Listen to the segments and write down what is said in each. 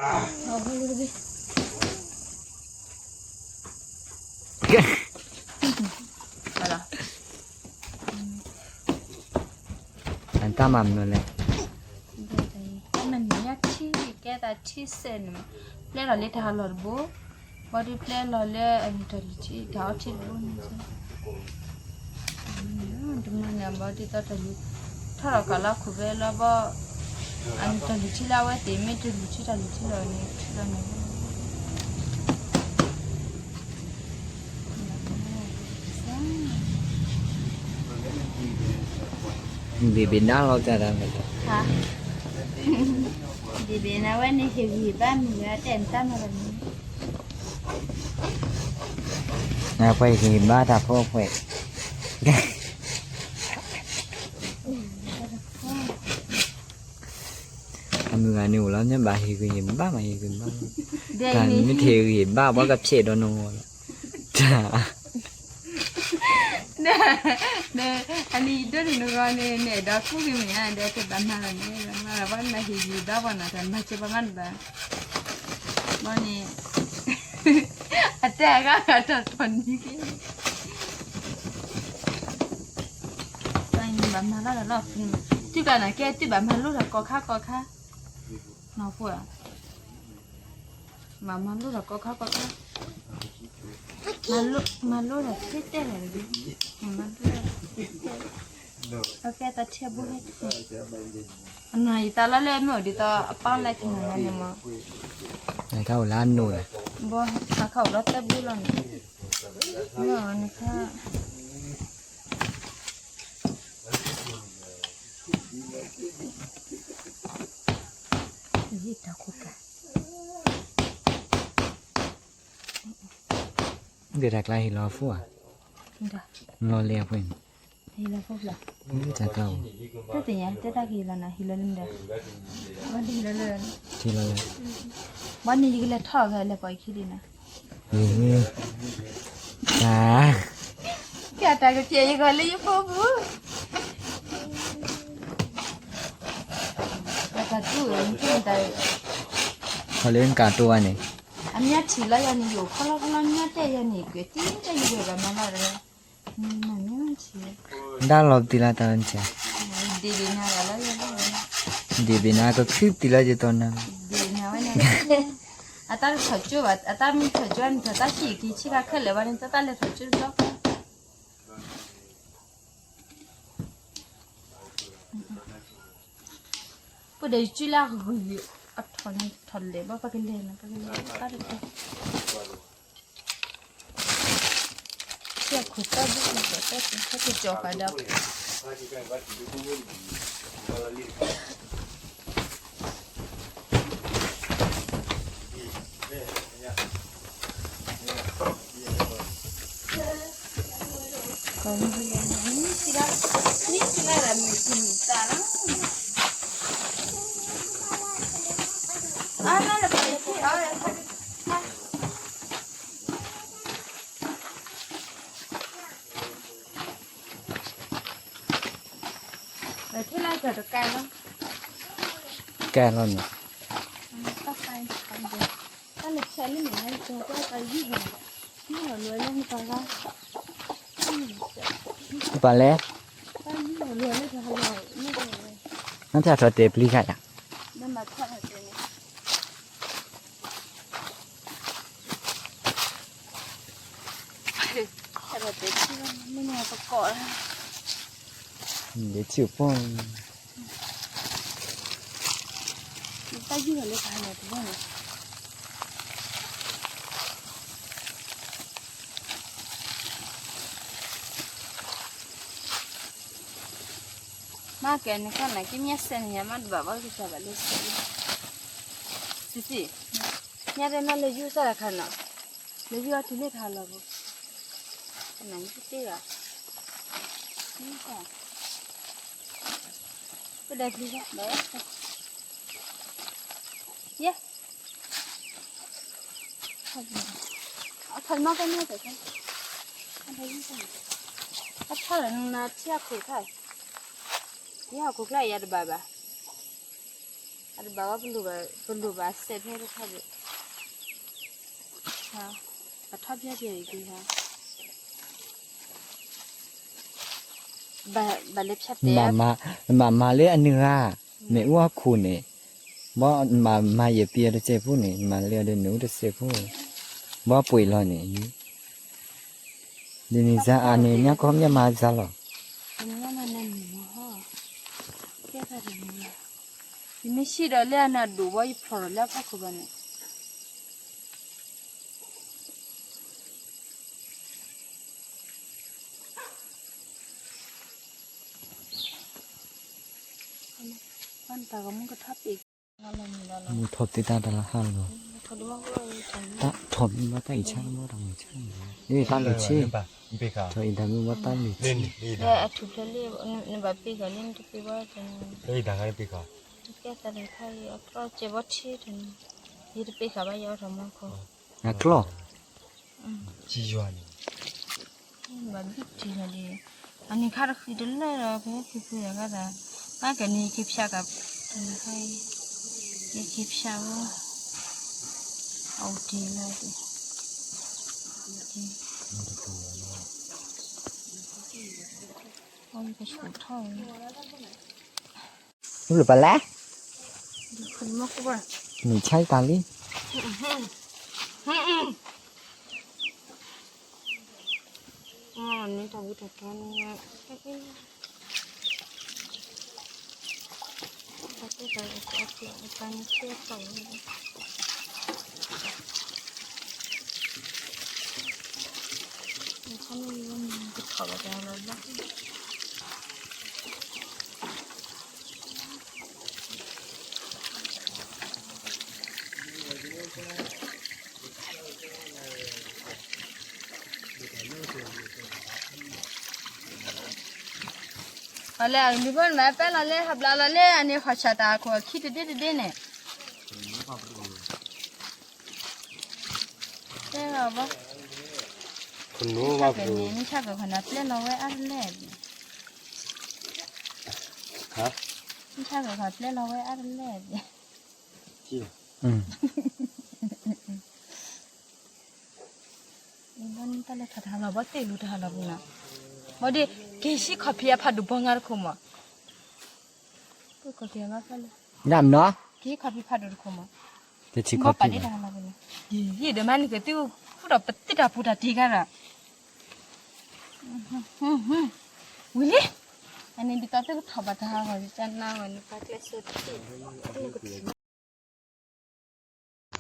เอาไปเลยดิอะไรอันตามามนั่นแหละมันมีชีแกตาชีเซนเล่เราเล่ทาหลอดโบบอดี้เพลย์เราเล่อันนี้ชีดาวชีบุญดูมันเนี่ยบอดี้ตัวนี้ถ้าเรากะลาคุเวลแล้วบ่อันตัวชีลาไว้เต็มไม่ตัวชีตัวชีเราเนี่ยเราเนี่ยดีบินได้เราจะได้ไหมค่ะดีบินนะวันนี้เฮียบ้านมีอะไรเต็มตั้งมาแบบนี้นะไปหิมบ้าตาพ่อไปทำงานอยู่แล้วเนี่ยบ่ายหิมบ้ามาหิมบ้าการไม่เทหิมบ้าว่ากับเชดโนจ้าเนี่ยอันนี้เดี๋ยวนึกว่าเนี่ยดอกคู่กินเนี่ยเดี๋ยวจะบ้านมาแล้วเนี่ยมาแล้ววันนี้เฮียบ้านวันนั้นแต่มาเจ็บบ้านบ้านวันนี้อาจารย์ก็อาจจะทนยิ่งบ้านมาแล้วหรอที่กันนะแกที่บ้านมาลูกหรอกอค่าน้องผัวบ้านมาลูกหรอกอค่ามาลูกหรอกที่เต้นอะไรดิมาลูกหรอกโอเคตัดเชือกบุ้งอันไหนตาละเล่ไม่หมดดิตาป้าเล็กหน่อยเนี่ยมั้งในเข้าร้านนู่นบ่มาเข้ารถแต่บุ้งแล้วเนี่ยนี่ค่ะยี่ตาคุกกะเดี๋ยวรักไล่รอฟัวรอเลี้ยเพื่อนฮิลาฟุบละจะเก่าแต่ตีนี้แต่ตาฮิลานะฮิลาลิมเดวันนี้ฮิลาเลยที่เราเลยวันนี้ยิ่งเล็ดท่อกันเลยปล่อยคิดดีนะจ้าแกตาก็เจียกันเลยฟุบแล้วก็ตู้ยังกินแต่เขาเล่นการตัวนี่อันนี้ชิลายันอยู่เขาเราเนี่ยแต่ยันนี่ก็ที่จะอยู่แบบนั้นเลยนั่นนี่มันชิด้านเราตีละตอนเช้าดีดีนะแล้วยังดีบินาก็คลิปตีละจะตอนนั้นดีนะวันนี้อาตาถอดจุบอาตามีถอดจุนถอดตาชีกี่ชิคาขึ้นเลยวันนี้ตาเลยถอดจุดก็ปุ๊ดเดี๋ยวจุลาหุยอัดถอนเลยบ้าปะกินเลยนะปะกินเลยก็ได้เชี่ยขุดตาบุ้งก็ได้ก็จะจ่อกันดับก็มีนี่สิละเราไม่กินตาละนั่นแหละที่เอาเลยที่ไรเกิดแกงแล้วแกเราเนี่ยก็ไปทำเดี๋ยวถ้าเล็กใช้เรื่องไหนจะก็ไปยี่ห้อนี่หัวเรือยังมีตัวละปลาเล่ถ้ายี่ห้อเรือไม่จะอร่อยไม่อร่อยนั่นจะทอดเตปลีกันอ่ะนั่นมาทอดให้เป็นแต่แบบเป็นที่ไม่น่าประกอบเดี๋ยวชิวป้องถ้ายี่ห้อเล็กขนาดนี้เนี่ยมาแกนี่ข้างไหนที่มีเส้นเนี่ยมันแบบว่าจะแบบเล็กสิเนี่ยเดี๋ยวนั่นเลยยูสระขนาดเลยยูที่เล็กขนาดนั้นนั่นที่เตี้ยนี่ค่ะก็ได้ที่ละเด้อเย้ทันมากก็ไม่ได้ทันอะไรยิ่งทันถ้าเราหน้าเชี่ยคุยไทยที่เขาคุยอะไรบ้า ada bawa perlu bahasa ni tu sahaja. Ha, apa dia itu ha. Balik chat มาเลยอันนึงอ่ะไม่ว่าคุณเนี่ยบ่มาเยเปีย的这步呢มาเลย的牛的这步บ่ป่วยแล้วเนี่ยนี่จะอันนี้เนี่ยก็ไม่มาซะหรอ Ini mana ni ha. Kita ada ni. Ini sih dah le anak dua i pro le apa kau bani. Kan tak kamu ketapik. Ngalam ni dah. มูทบติดตาตลาดห้างเนาะ Tadi mau kau cakap. ตาทบมาตั้งอีช่างบ่ดังอีช่างนี่ตาหลุดชี Pi ka. เธออินทามีว่าตาหลุดชี Len ni dah. Dah atuh le ni bapi kalian tu piwa dan. Ei dah kai pi ka. Kita dah kai akro cebot sih dan. Hidup pi kau bayar rumah kau. นะกล้อ Ji yuan ni. Babi cina dia. Ani kharak hidup lah, apa kipu ya kada. Maka ni kipsya kap. Ani kai. Ni kipsya wo. Audi lah tu. Oh, ini kecil tau. รู้หรือเปล่าล่ะ Kelima kau ber. มีใช่ตาลิ Oh, ni tahu tekan ni. Tapi kalau aku akan siapa? Macam ni kita kalau dah lah. Alah, ni pun apa lalle, habla lalle, ane khasat aku, kita de ne. Tengok apa? Kunu ma Kan ni cakap kena plan lawe arle. Ha? Ni cakap kena plan lawe arle. Ji. อืม Ini tak le kata hala bate lu dah hala buna. Mode kesi kopi apa du bangar kuma. Tu kopi apa le? น้ำเนาะ Ki kopi padu kuma. จะชิค Kau อ pada ปี้ dah hala buna. Ye deman ke tu pura peti dah pura tiga ra. Wili? Ani di kata tu thaba dah hala jangan wani pakai seti.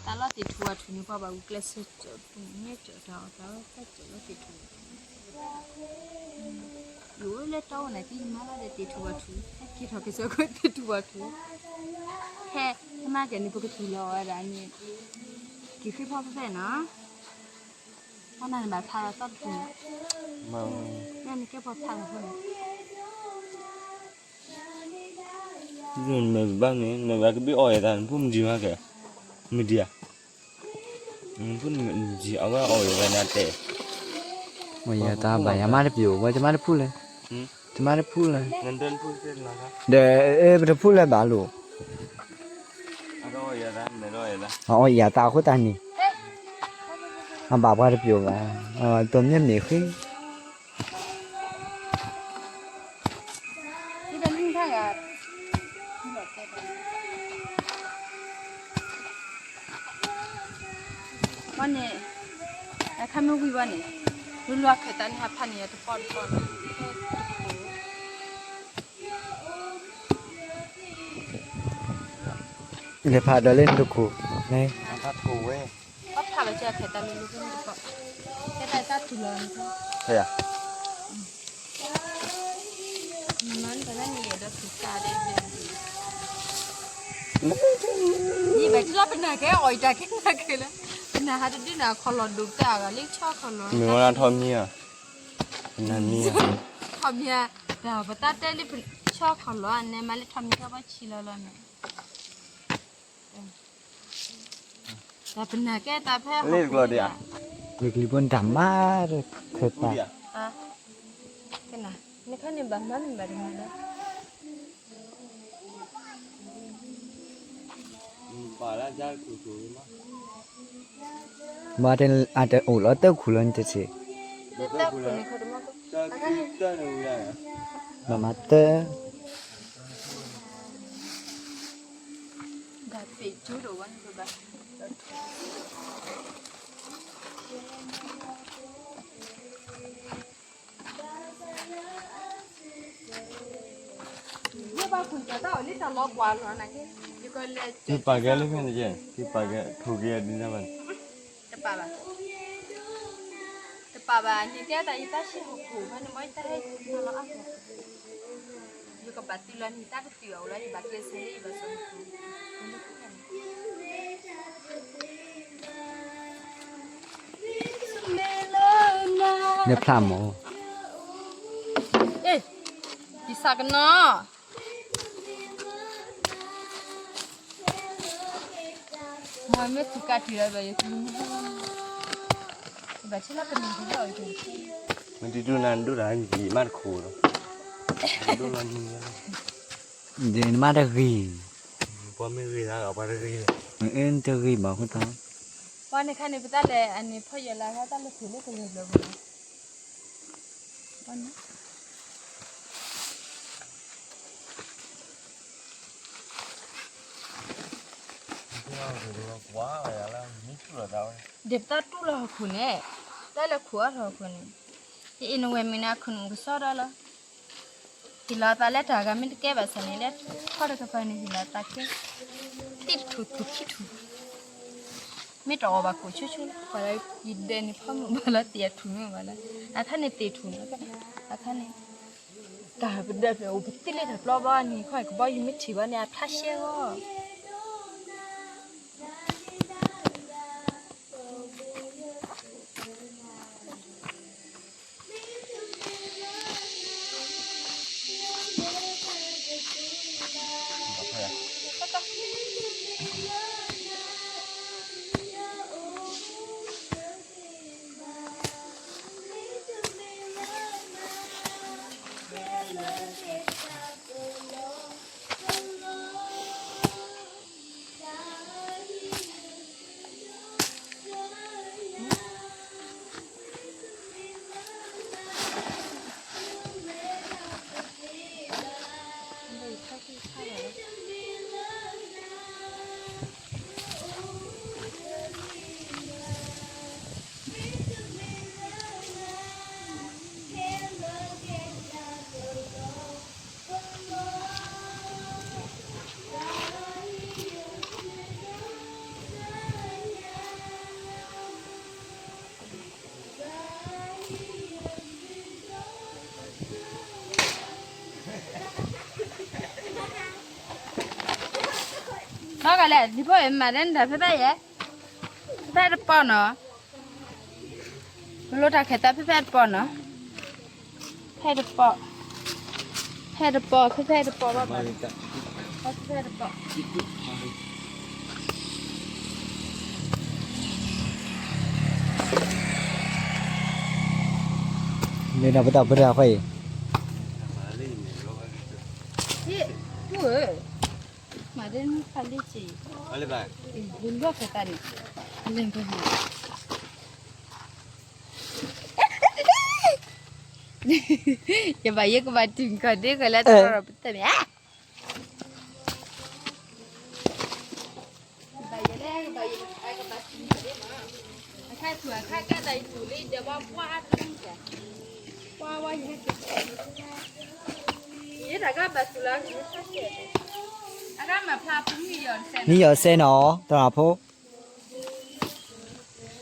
Kalau tidur tu ni papa kelas seti ni dah kalau tidur. Yo le tahu nanti malah ada tidur tu. Kita kisah kau tidur tu. Heh, mana jadi bukan tidur ada ni. Kita apa apa na? Mana ni macam apa tak tu? Ma. Ni kita apa apa tu? Ni bang ni bang bi oi dan pun ji ma ke. Media. Pun ji awa oi dan ate. วันยาตาบ่ายามาได้อยู่ว่าจะมาได้พูดเลยจะมาได้พูดเลย Ngan dan pun ke la ka. เดี๋ยวไปพูดเลยบ่าลูก Ada oi dan me oi dan. อ๋ออย่าตาคนตานี่อ่ะบ่าวว่าได้อยู่ว่าตัวนี้นี่คือ Kita ni kan? Mana? Kami pergi mana? Dulu aku tanya apa ni tu pon. เดี๋ยวพาเดินเล่นดูคูนี่ Angkat kowe. Apa baca kita dulu kan tu. Kita tak tulan. Thế à? Man kalau ni ada susah deh. Ni baca lah pernah ke? Oi dah ke nak ke lah. Pernah ada di nak kalau duduk tak agak cak kalau. Mi ora thom ni à? Nan ni à? Thomnya dah betul tadi cak kalau ane malah thomnya apa cilalan. Dah pernah ke tapi. Lihat kalau dia. เด็กลิบนดำมากเลยเถิดตา Dia. Ah, kena. Ni kan ni bah mana bah mana. ป่าแล้วจ้าคุยมั้ง มาเดินอาจจะโอ้แล้วเต้าขุลันจะสิ Để tao của này không đúng không? จ้าคือจ้าหนูใหญ่ มาเต้ Đã bị chú đồ ăn rồi bà. Nhưng bà khuyên cho tao đi tao lo quá rồi này cái. Chứ coi là คือป่าแกเลยเป็นยังคือป่าแกถูกแกดีนะมัน cho bà bà. Cho bà như cái tại vì ta sẽ học cụ mà nó mới ta hay nó ăn. Chứ còn bà tiêu lên thì ta cái tiểu đấy bà kia sẽ đi bà sống cụ. เนี่ยพรามหมอ Ê, đi xa cái nó. Mọi mấy thứ cả thì là vậy thì bà chỉ là cái mình thấy rồi thì มันจะดูนั่นดูได้ดีมากคูลดูนั่นนี่ เดินมาได้กี พอไม่รีนะเอาไปรี เอ็นจะกีบอกคุณตา qua này khai này bây giờ là anh này phải giờ là ta là thử lúc rồi rồi con nó quá rồi là mấy chút là đâu đẹp ta tu là khổ nè đây là khổ rồi khổ nè thì in ngoài mình là khổ cái sao đó là thì là ta lấy trả cái mình cái bà sản này lấy khó được cái phần này thì là ta cái tít thụt thụt khít thụt mấy trò bà cổ chút chút bà lại gì đen phong bà lại tiệt thụt nữa bà lại àท่านnày tiệt thụt nữa àท่านnày cả vấn đề về ốp tít lên thật lo bao nhiêu khỏi có bao nhiêu mấy chỉ bao nhiêu thắt xeo nó cái này thì phải mà đến là phải vậy phải được bao nữa lúc ta khởi ta phải bao nữa phải được bao phải được bao bao bao phải được bao เนี่ยเราไปต่อไปเราไป ui mà đến phải đi chỉ Allez bah đừng có phải ta đi lên cái gì giờ bà với cô bà chừng coi đi coi lại tao rồi bắt tay mẹ bà với đây bà với ai cô bà chừng coi đi mà khai thua khai cái này thủ lý giờ bà qua không kìa qua gì hết vậy là các bà thủ lý gì hết kìa các mà pha cũng nhiều rồi นี่เหรอเซนอ๋อตราพก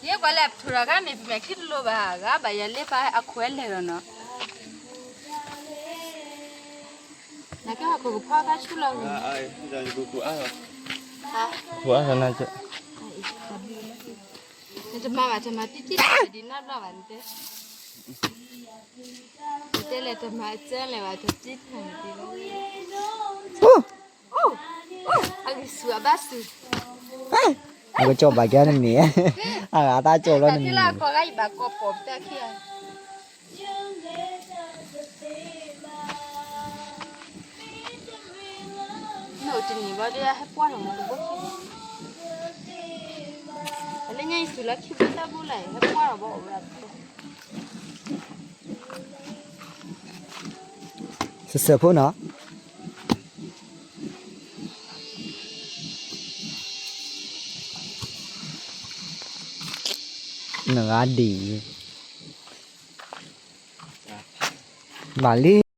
ये वाला थोड़ा का मैं किट लो बागा बाया ले पा अखवेल ले रनो ना क्या को फा का छुला ai giờ cô ăn rồi ha cô ăn rồi chứ nóจะมาว่าจะมาติดดีนับละวันเตเตเลยจะมาเจอเลยว่าจะติดทันทีโอ้โอ้อันนี้สัวบาสุ เอาก็จบไปแค่นั้นนี่อ่ะตาจบแล้วนี่ ที่ละก็ไอ้บาก็ปอบแต่เคียหนูจะหนีว่าจะให้ป้อนของมันก็คิด ngay xử là khi ta bu lại nó qua là bộ là เสือพุ่นเนาะเนื้อดีมาลี